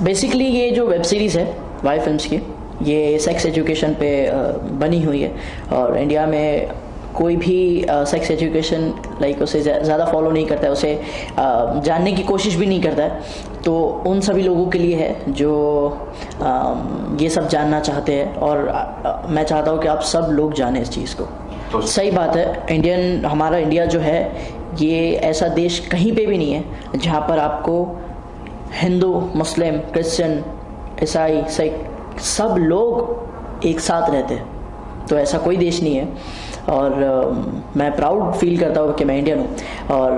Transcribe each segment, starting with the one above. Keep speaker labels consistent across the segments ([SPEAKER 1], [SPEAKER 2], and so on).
[SPEAKER 1] Basically ये जो web series है वाई फिल्म्स की, ये सेक्स एजुकेशन पे बनी हुई है। और इंडिया में कोई भी सेक्स एजुकेशन लाइक उसे ज़्यादा फॉलो नहीं करता है, उसे जानने की कोशिश भी नहीं करता है। तो उन सभी लोगों के लिए है जो ये सब जानना चाहते हैं। और मैं चाहता हूँ कि आप सब लोग जानें इस चीज़ को। तो सही बात है, हमारा इंडिया जो है ये ऐसा देश कहीं पे भी नहीं है जहाँ पर आपको हिंदू, मुस्लिम, क्रिश्चियन, ईसाई, सिख सब लोग एक साथ रहते हैं। तो ऐसा कोई देश नहीं है। और मैं प्राउड फील करता हूँ कि मैं इंडियन हूँ। और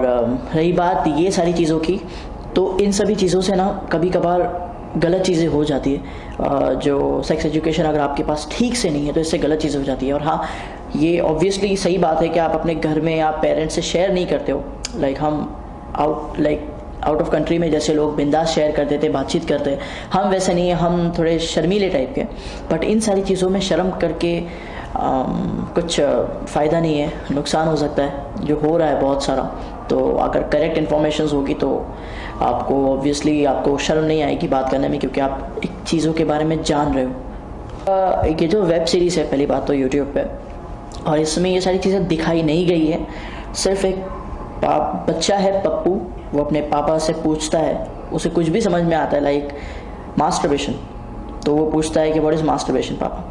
[SPEAKER 1] रही बात ये सारी चीज़ों की, तो इन सभी चीज़ों से ना कभी कभार गलत चीज़ें हो जाती है। जो सेक्स एजुकेशन अगर आपके पास ठीक से नहीं है तो इससे गलत चीज़ें हो जाती है। और हाँ, ये ऑब्वियसली सही बात है कि आप अपने घर में आप पेरेंट्स से शेयर नहीं करते हो। लाइक हम आउट ऑफ कंट्री में जैसे लोग बिंदास शेयर करते थे, बातचीत करते, हम वैसे नहीं है, हम थोड़े शर्मीले टाइप के। बट इन सारी चीज़ों में शर्म करके कुछ फ़ायदा नहीं है, नुकसान हो सकता है जो हो रहा है बहुत सारा। तो अगर करेक्ट इन्फॉर्मेशन होगी तो आपको ऑब्वियसली आपको शर्म नहीं आएगी बात करने में, क्योंकि आप एक चीज़ों के बारे में जान रहे हो। ये जो वेब सीरीज़ है, पहली बात तो यूट्यूब पे, और इसमें ये सारी चीज़ें दिखाई नहीं गई है। सिर्फ एक बच्चा है पप्पू, वो अपने पापा से पूछता है, उसे कुछ भी समझ में आता है लाइक मास्टरबेशन, तो वो पूछता है कि व्हाट इज़ मास्टरबेशन पापा।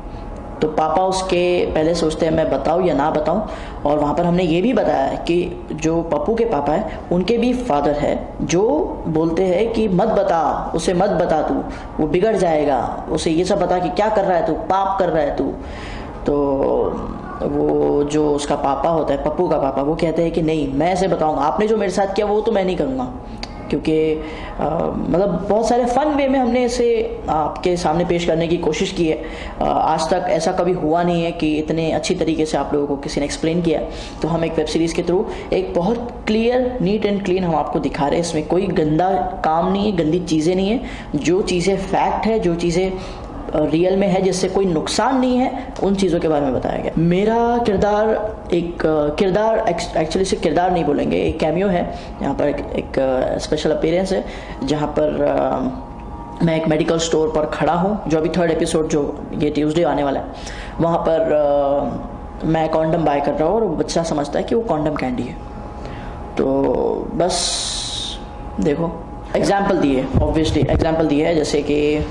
[SPEAKER 1] तो पापा उसके पहले सोचते हैं मैं बताऊं या ना बताऊं। और वहाँ पर हमने ये भी बताया है कि जो पप्पू के पापा है उनके भी फादर है जो बोलते हैं कि मत बता, उसे मत बता, तू वो बिगड़ जाएगा, उसे ये सब बता कि क्या कर रहा है तू, पाप कर रहा है तू। तो वो जो उसका पापा होता है, पप्पू का पापा, वो कहते हैं कि नहीं, मैं ऐसे बताऊंगा, आपने जो मेरे साथ किया वो तो मैं नहीं करूँगा। क्योंकि मतलब बहुत सारे फ़न वे में हमने इसे आपके सामने पेश करने की कोशिश की है। आज तक ऐसा कभी हुआ नहीं है कि इतने अच्छी तरीके से आप लोगों को किसी ने एक्सप्लेन किया। तो हम एक वेब सीरीज़ के थ्रू एक बहुत क्लियर, नीट एंड क्लीन हम आपको दिखा रहे हैं। इसमें कोई गंदा काम नहीं है, गंदी चीज़ें नहीं है। जो चीज़ें फैक्ट है, जो चीज़ें रियल में है, जिससे कोई नुकसान नहीं है, उन चीज़ों के बारे में बताया गया। मेरा किरदार एक्चुअली सिर्फ किरदार नहीं बोलेंगे, एक कैमियो है। यहाँ पर एक स्पेशल अपीयरेंस है जहाँ पर मैं एक मेडिकल स्टोर पर खड़ा हूँ, जो अभी 3rd एपिसोड जो ये ट्यूसडे आने वाला है, वहाँ पर मैं कॉन्डम बाय कर रहा हूँ और वो बच्चा समझता है कि वो कॉन्डम कैंडी है। तो बस देखो, एग्जाम्पल दिए, ऑब्वियसली एग्जाम्पल दिए है, जैसे कि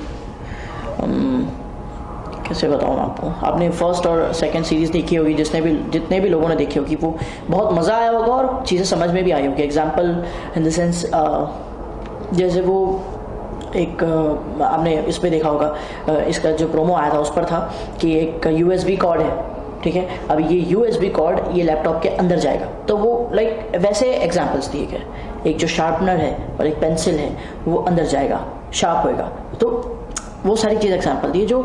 [SPEAKER 1] कैसे बताऊँ आपको, आपने फर्स्ट और सेकंड सीरीज़ देखी होगी, जितने भी लोगों ने देखी होगी, वो बहुत मज़ा आया होगा और चीज़ें समझ में भी आई होगी। एग्जाम्पल इन द सेंस जैसे वो एक आपने इस पे देखा होगा, इसका जो प्रोमो आया था उस पर था कि एक USB कॉर्ड है, ठीक है। अब ये USB कॉर्ड ये लैपटॉप के अंदर जाएगा, तो वो लाइक वैसे एग्जाम्पल्स दिए गए। एक जो शार्पनर है और एक पेंसिल है वो अंदर जाएगा, शार्प होएगा। तो वो सारी चीज़ एग्जाम्पल दिए जो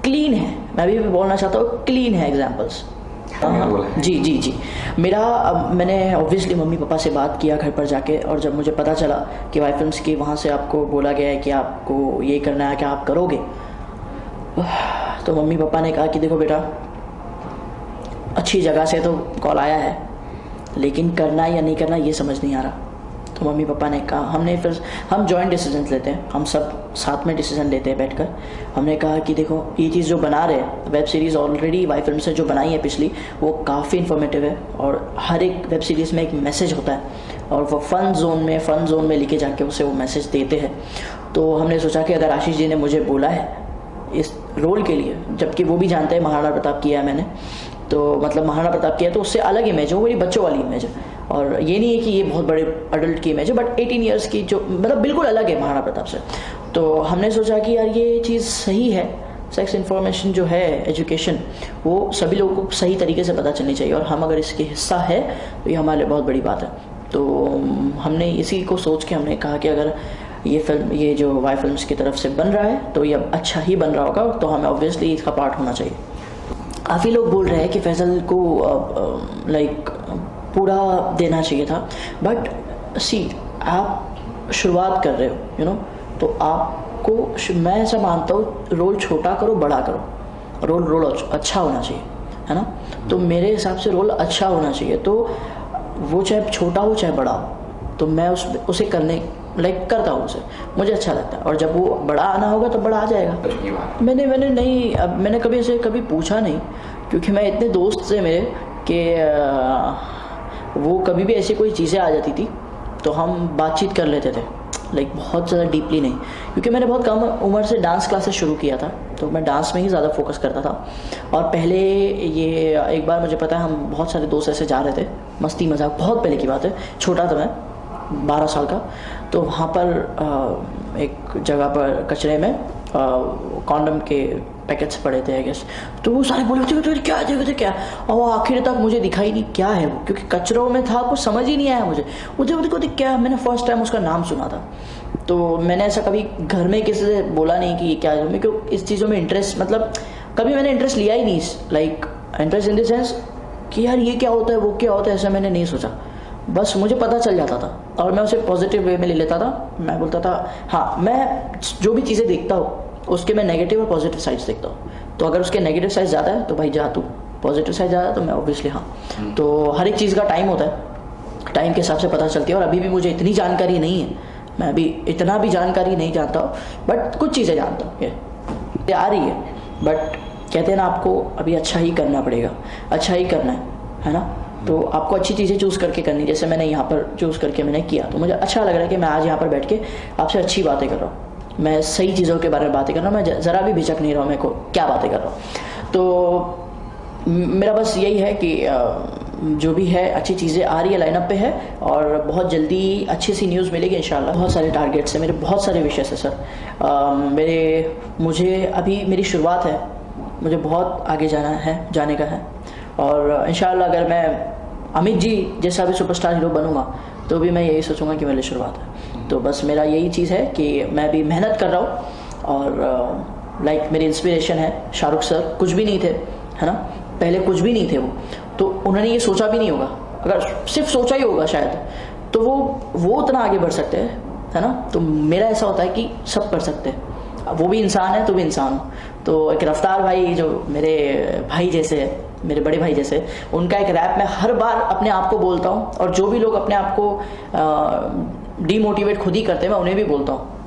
[SPEAKER 1] क्लीन है। मैं भी बोलना चाहता हूँ क्लीन है एग्जाम्पल्स। जी मैंने ऑब्वियसली मम्मी पापा से बात किया घर पर जाके, और जब मुझे पता चला कि वाई फिल्म्स की वहाँ से आपको बोला गया है कि आपको ये करना है, क्या आप करोगे, तो मम्मी पापा ने कहा कि देखो बेटा, अच्छी जगह से तो कॉल आया है, लेकिन करना या नहीं करना ये समझ नहीं आ रहा। तो मम्मी पापा ने कहा, हम जॉइंट डिसीजन लेते हैं, हम सब साथ में डिसीजन लेते हैं बैठकर। हमने कहा कि देखो, ये चीज़ जो बना रहे हैं, वेब सीरीज़ ऑलरेडी वाई फिल्म से जो बनाई है पिछली, वो काफ़ी इन्फॉर्मेटिव है और हर एक वेब सीरीज़ में एक मैसेज होता है और वो फन जोन में लेके जाके उसे वो मैसेज देते हैं। तो हमने सोचा कि अगर आशीष जी ने मुझे बोला है इस रोल के लिए, जबकि वो भी जानते हैं महाराणा प्रताप किया है मैंने, तो मतलब महाराणा प्रताप किया, तो उससे अलग इमेज है, वो मेरी बच्चों वाली इमेज है। और ये नहीं है कि ये बहुत बड़े अडल्ट की इमेज है, बट 18 ईयर्स की, जो मतलब बिल्कुल अलग है महाराणा प्रताप से। तो हमने सोचा कि यार ये चीज़ सही है, सेक्स इन्फॉर्मेशन जो है, एजुकेशन, वो सभी लोगों को सही तरीके से पता चलनी चाहिए, और हम अगर इसके हिस्सा है तो ये हमारे लिए बहुत बड़ी बात है। तो हमने इसी को सोच के हमने कहा कि अगर ये जो वाई फिल्म्स की तरफ से बन रहा है तो ये अच्छा ही बन रहा होगा, तो हमें ऑब्वियसली इसका पार्ट होना चाहिए। काफ़ी लोग बोल रहे हैं कि फैसल को लाइक पूरा देना चाहिए था, बट सी, आप शुरुआत कर रहे हो, यू नो, तो आपको, मैं ऐसा मानता हूँ, रोल छोटा करो बड़ा करो, रोल अच्छा होना चाहिए, है ना। तो मेरे हिसाब से रोल अच्छा होना चाहिए, तो वो चाहे छोटा हो चाहे बड़ा हो, तो मैं उसे करने लाइक करता हूँ उसे, मुझे अच्छा लगता है। और जब वो बड़ा आना होगा तो बड़ा आ जाएगा। मैंने नहीं, अब मैंने कभी ऐसे कभी पूछा नहीं, क्योंकि मैं इतने दोस्त थे मेरे कि वो कभी भी ऐसी कोई चीज़ें आ जाती थी तो हम बातचीत कर लेते थे, लाइक बहुत ज़्यादा डीपली नहीं, क्योंकि मैंने बहुत कम उम्र से डांस क्लासेस शुरू किया था, तो मैं डांस में ही ज़्यादा फोकस करता था। और पहले ये एक बार मुझे पता है, हम बहुत सारे दोस्त ऐसे जा रहे थे, मस्ती मजाक, बहुत पहले की बात है, छोटा था मैं 12 साल का। तो वहाँ पर एक जगह पर कचरे में कॉन्डम के पैकेट्स पड़े थे आई गेस, तो वो सारे बोले थे क्या जगह थे क्या, और वो आखिर तक मुझे दिखाई नहीं क्या है वो, क्योंकि कचरों में था, कुछ समझ ही नहीं आया मुझे क्या। मैंने फर्स्ट टाइम उसका नाम सुना था, तो मैंने ऐसा कभी घर में किसी से बोला नहीं कि क्या है, मैं क्यों इस चीज़ों में इंटरेस्ट, मतलब कभी मैंने इंटरेस्ट लिया ही नहीं, like interest in the sense कि यार ये क्या होता है वो क्या होता है, ऐसा मैंने नहीं सोचा। बस मुझे पता चल जाता था और मैं उसे पॉजिटिव वे में ले लेता था। मैं बोलता था हाँ, मैं जो भी चीज़ें देखता हूँ उसके मैं नेगेटिव और पॉजिटिव साइड्स देखता हूँ, तो अगर उसके नेगेटिव साइड ज़्यादा है तो भाई जा तू, पॉजिटिव साइड ज़्यादा है तो मैं ऑब्वियसली हाँ। तो हर एक चीज़ का टाइम होता है, टाइम के हिसाब से पता चलती है। और अभी भी मुझे इतनी जानकारी नहीं है, मैं अभी इतना भी जानकारी नहीं जानता हूँ, बट कुछ चीज़ें जानता हूँ, ये आ रही है। बट कहते हैं ना, आपको अभी अच्छा ही करना पड़ेगा, अच्छा ही करना है ना, तो आपको अच्छी चीज़ें चूज़ करके करनी, जैसे मैंने यहाँ पर चूज़ करके मैंने किया, तो मुझे अच्छा लग रहा है कि मैं आज यहाँ पर बैठ के आपसे अच्छी बातें कर रहा हूँ, मैं सही चीज़ों के बारे में बातें कर रहा हूँ, मैं ज़रा भी झिझक नहीं रहा हूँ मेरे को क्या बातें कर रहा हूँ। तो मेरा बस यही है कि जो भी है अच्छी चीज़ें आ रही है, लाइनअप पे है, और बहुत जल्दी अच्छी सी न्यूज़ मिलेगी इंशाल्लाह। बहुत सारे टारगेट्स हैं मेरे, बहुत सारे विषय है सर। मुझे अभी मेरी शुरुआत है, मुझे बहुत आगे जाने का है, और इंशाल्लाह अगर मैं अमित जी जैसा भी सुपरस्टार हीरो बनूंगा तो भी मैं यही सोचूंगा कि मेरी शुरुआत है। तो बस मेरा यही चीज़ है कि मैं भी मेहनत कर रहा हूँ, और लाइक मेरी इंस्पिरेशन है शाहरुख सर, कुछ भी नहीं थे, है ना, पहले कुछ भी नहीं थे वो, तो उन्होंने ये सोचा भी नहीं होगा, अगर सिर्फ सोचा ही होगा शायद, तो वो उतना आगे बढ़ सकते हैं, है ना। तो मेरा ऐसा होता है कि सब कर सकते हैं, वो भी इंसान है तो भी इंसान हो। तो एक रफ्तार भाई जो मेरे भाई जैसे है, मेरे बड़े भाई जैसे, उनका एक रैप मैं हर बार अपने आप को बोलता हूँ, और जो भी लोग अपने आप को डीमोटिवेट खुद ही करते हैं, मैं उन्हें भी बोलता हूँ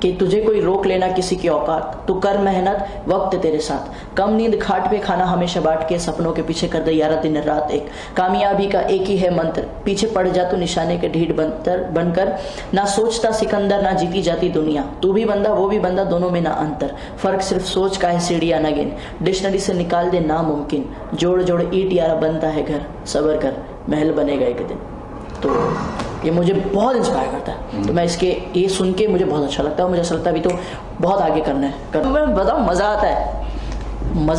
[SPEAKER 1] कि तुझे कोई रोक लेना किसी की औकात, तू कर मेहनत वक्त तेरे साथ, कम नींद खाट पे खाना हमेशा बांट के, सपनों के पीछे कर दे यारा दिन रात एक, कामयाबी का एक ही है मंत्र, पीछे पड़ जा तू निशाने के ढीठ बनकर, ना सोचता सिकंदर ना जीती जाती दुनिया, तू भी बंदा वो भी बंदा, दोनों में ना अंतर, फर्क सिर्फ सोच का है सीढ़ियां न गिन, डिक्शनरी से निकाल दे नामुमकिन, जोड़ जोड़ ईट यारा बनता है घर, सबर कर महल बनेगा एक दिन। तो ये मुझे बहुत इंस्पायर करता है, तो मैं ये सुन के मुझे बहुत अच्छा लगता है, मुझे ऐसा लगता है अभी तो बहुत आगे करना है। मैं बताऊँ, मज़ा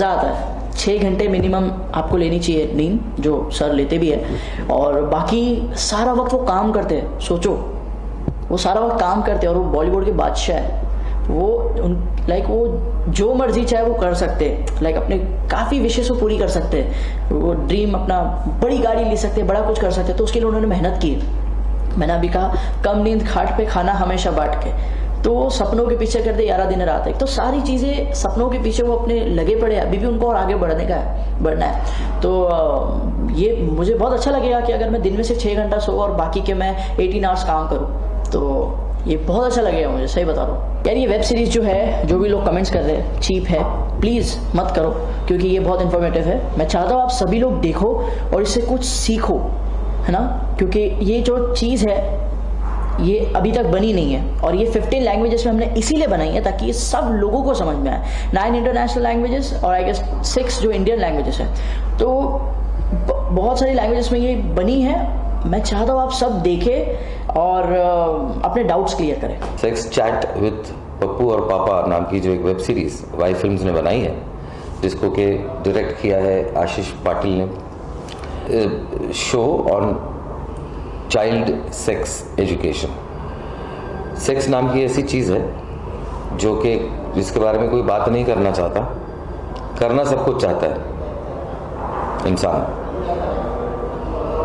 [SPEAKER 1] आता है 6 घंटे मिनिमम आपको लेनी चाहिए नींद, जो सर लेते भी है, और बाकी सारा वक्त वो काम करते हैं। सोचो, वो सारा वक्त काम करते हैं, और वो बॉलीवुड के बादशाह है, वो जो मर्जी चाहे वो कर सकते हैं, लाइक अपने काफ़ी विशेष को पूरी कर सकते हैं, वो ड्रीम अपना बड़ी गाड़ी ले सकते हैं, बड़ा कुछ कर सकते हैं, तो उसके लिए उन्होंने मेहनत की। मैंने अभी कहा कम नींद खाट पे खाना हमेशा बांट के, तो सपनों के पीछे कर दे यारा दिन रात एक, तो सारी चीज़ें सपनों के पीछे वो अपने लगे पड़े, अभी भी उनको और आगे बढ़ना है। तो ये मुझे बहुत अच्छा लगेगा कि अगर मैं दिन में से 6 घंटा सो और बाकी के मैं 18 आवर्स काम करूँ, तो ये बहुत अच्छा लगेगा मुझे, सही बता रहा हूँ यार। ये वेब सीरीज़ जो है, जो भी लोग कमेंट्स कर रहे हैं चीप है, प्लीज़ मत करो, क्योंकि ये बहुत इन्फॉर्मेटिव है। मैं चाहता हूँ आप सभी लोग देखो और इससे कुछ सीखो, है ना, क्योंकि ये जो चीज़ है ये अभी तक बनी नहीं है, और ये 15 लैंग्वेजेस में हमने इसीलिए बनाई है ताकि ये सब लोगों को समझ में आए। 9 इंटरनेशनल लैंग्वेजेस और आई गेस 6 जो इंडियन लैंग्वेजेस है, तो बहुत सारी लैंग्वेजेस में ये बनी है। मैं चाहता हूँ आप सब देखें और अपने डाउट्स क्लियर करें।
[SPEAKER 2] सेक्स चैट विद पप्पू और पापा नाम की जो एक वेब सीरीज वाई फिल्म्स ने बनाई है, जिसको कि डायरेक्ट किया है आशीष पाटिल ने, show on child sex education. Sex नाम की ऐसी चीज़ है जो कि जिसके बारे में कोई बात नहीं करना चाहता, करना सब कुछ चाहता है इंसान,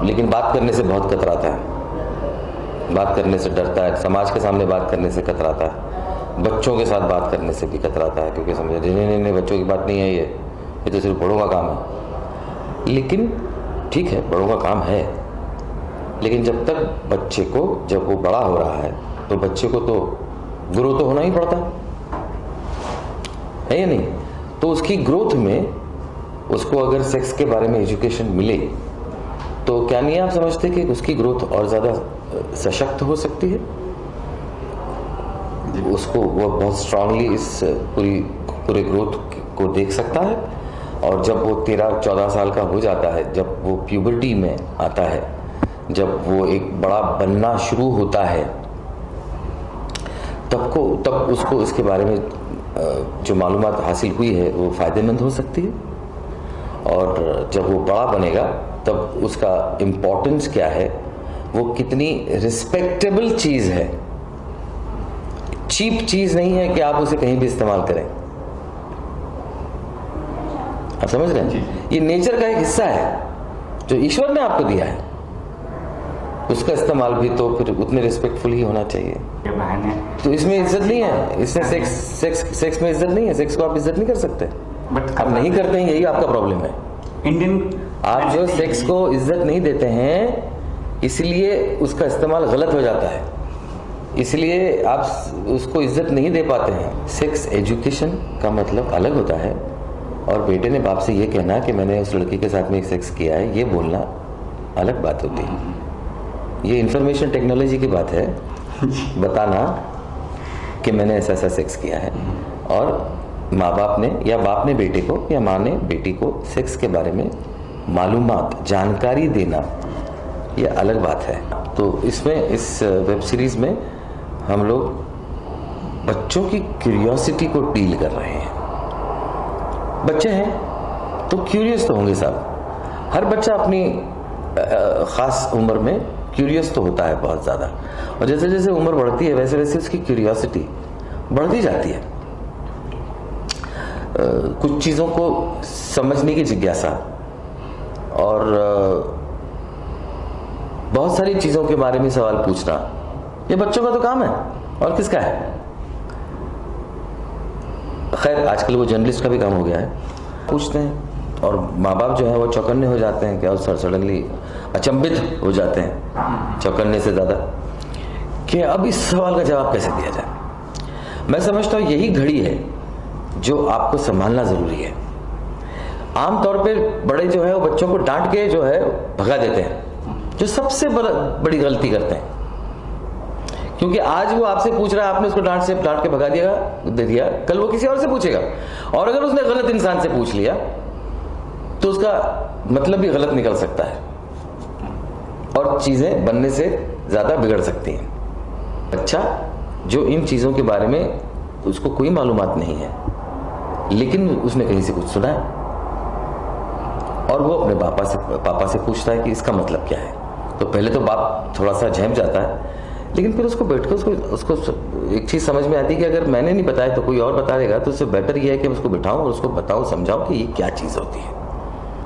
[SPEAKER 2] लेकिन बात करने से बहुत कतराता है, बात करने से डरता है, समाज के सामने बात करने से कतराता है, बच्चों के साथ बात करने से भी कतराता है, क्योंकि समझे नहीं बच्चों की बात नहीं है, ये तो सिर्फ बड़ों का काम है। लेकिन ठीक है, बड़ों का काम है, लेकिन जब तक बच्चे को, जब वो बड़ा हो रहा है तो बच्चे को तो ग्रो तो होना ही पड़ता है या नहीं। तो उसकी ग्रोथ में उसको अगर सेक्स के बारे में एजुकेशन मिले तो क्या नहीं आप समझते कि उसकी ग्रोथ और ज़्यादा सशक्त हो सकती है, उसको वो बहुत स्ट्रांगली इस पूरे ग्रोथ को देख सकता है। और जब वो 13-14 साल का हो जाता है, जब वो प्यूबर्टी में आता है, जब वो एक बड़ा बनना शुरू होता है, तब उसको इसके बारे में जो मालूमात हासिल हुई है वो फ़ायदेमंद हो सकती है। और जब वो बड़ा बनेगा तब उसका इम्पोर्टेंस क्या है, वो कितनी रिस्पेक्टेबल चीज़ है, चीप चीज़ नहीं है कि आप उसे कहीं भी इस्तेमाल करें। आप समझ रहे हैं, ये नेचर का एक हिस्सा है जो ईश्वर ने आपको दिया है, उसका इस्तेमाल भी तो फिर उतने रिस्पेक्टफुल ही होना चाहिए। तो इसमें इज्जत नहीं है, इसमें सेक्स में इज्जत नहीं है, सेक्स को आप इज्जत नहीं कर सकते, बट आप नहीं करते हैं, यही आपका प्रॉब्लम है।
[SPEAKER 3] इंडियन
[SPEAKER 2] आप जो सेक्स को इज्जत नहीं देते हैं इसलिए उसका इस्तेमाल गलत हो जाता है, इसलिए आप उसको इज्जत नहीं दे पाते हैं। सेक्स एजुकेशन का मतलब अलग होता है, और बेटे ने बाप से ये कहना कि मैंने उस लड़की के साथ में सेक्स किया है, ये बोलना अलग बात होती है। ये इंफॉर्मेशन टेक्नोलॉजी की बात है, बताना कि मैंने ऐसा ऐसा सेक्स किया है, और माँ बाप ने या बाप ने बेटे को या माँ ने बेटी को सेक्स के बारे में मालूमात जानकारी देना, ये अलग बात है। तो इसमें इस वेब सीरीज़ में हम लोग बच्चों की क्यूरियोसिटी को डील कर रहे हैं। बच्चे हैं तो क्यूरियस तो होंगे साहब, हर बच्चा अपनी ख़ास उम्र में क्यूरियस तो होता है बहुत ज़्यादा, और जैसे जैसे उम्र बढ़ती है वैसे वैसे उसकी क्यूरियोसिटी बढ़ती जाती है। कुछ चीज़ों को समझने की जिज्ञासा, और बहुत सारी चीज़ों के बारे में सवाल पूछना, ये बच्चों का तो काम है, और किसका है। खैर आजकल वो जर्नलिस्ट का भी काम हो गया है, पूछते हैं, और माँ बाप जो है वो चौकन्ने हो जाते हैं, क्या सडनली अचंभित हो जाते हैं, चौकन्ने से ज़्यादा, कि अब इस सवाल का जवाब कैसे दिया जाए। मैं समझता हूँ यही घड़ी है जो आपको संभालना ज़रूरी है। आमतौर पे बड़े जो है वो बच्चों को डांट के जो है भगा देते हैं, जो सबसे बड़ी गलती करते हैं, क्योंकि आज वो आपसे पूछ रहा है, आपने उसको डांट के भगा दे दिया, कल वो किसी और से पूछेगा, और अगर उसने गलत इंसान से पूछ लिया तो उसका मतलब भी गलत निकल सकता है, और चीज़ें बनने से ज़्यादा बिगड़ सकती हैं। बच्चा जो इन चीज़ों के बारे में उसको कोई मालूमात नहीं है, लेकिन उसने कहीं से कुछ सुना है, और वो अपने पापा से पूछता है कि इसका मतलब क्या है। तो पहले तो बाप थोड़ा सा झेम जाता है, लेकिन फिर उसको बैठ कर उसको एक चीज़ समझ में आती है कि अगर मैंने नहीं बताया तो कोई और बता देगा, तो उससे बेटर ये है कि उसको बिठाऊं और उसको बताऊं, समझाऊं कि ये क्या चीज़ होती है।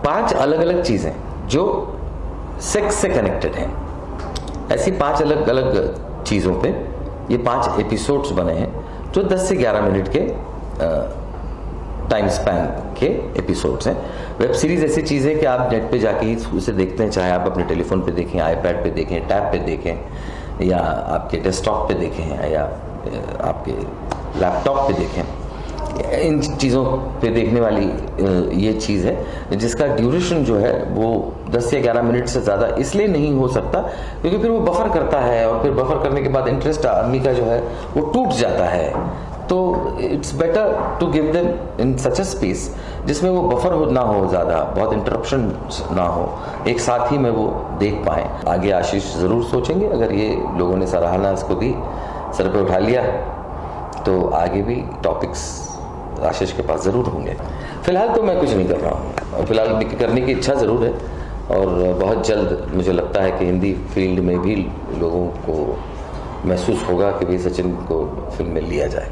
[SPEAKER 2] 5 अलग अलग चीज़ें जो सेक्स से कनेक्टेड हैं, ऐसी 5 अलग अलग चीज़ों पे ये 5 एपिसोड्स बने हैं, जो 10 से 11 मिनट के टाइम स्पैन के एपिसोड्स हैं। वेब सीरीज़ ऐसी चीज़ है कि आप नेट पे जाके ही उसे देखते हैं, चाहे आप अपने टेलीफोन पे देखें, आईपैड पे देखें, टैब पे देखें, या आपके डेस्कटॉप पे देखें, या आपके लैपटॉप पे देखें। इन चीज़ों पे देखने वाली ये चीज़ है जिसका ड्यूरेशन जो है वो 10 या 11 मिनट से ज़्यादा इसलिए नहीं हो सकता क्योंकि फिर वो बफर करता है, और फिर बफर करने के बाद इंटरेस्ट आदमी का जो है वो टूट जाता है। तो it's better to give them in such a space जिसमें वो बफर ना हो ज़्यादा, बहुत इंटरप्शन ना हो, एक साथ ही में वो देख पाएँ। आगे आशीष ज़रूर सोचेंगे, अगर ये लोगों ने सराहना इसको दी, सर पे उठा लिया, तो आगे भी टॉपिक्स आशीष के पास ज़रूर होंगे। फ़िलहाल तो मैं कुछ नहीं कर रहा हूँ, और फिलहाल करने की इच्छा ज़रूर है, और बहुत जल्द मुझे लगता है कि हिंदी फील्ड में भी लोगों को महसूस होगा कि भाई सचिन को फिल्म में लिया जाए।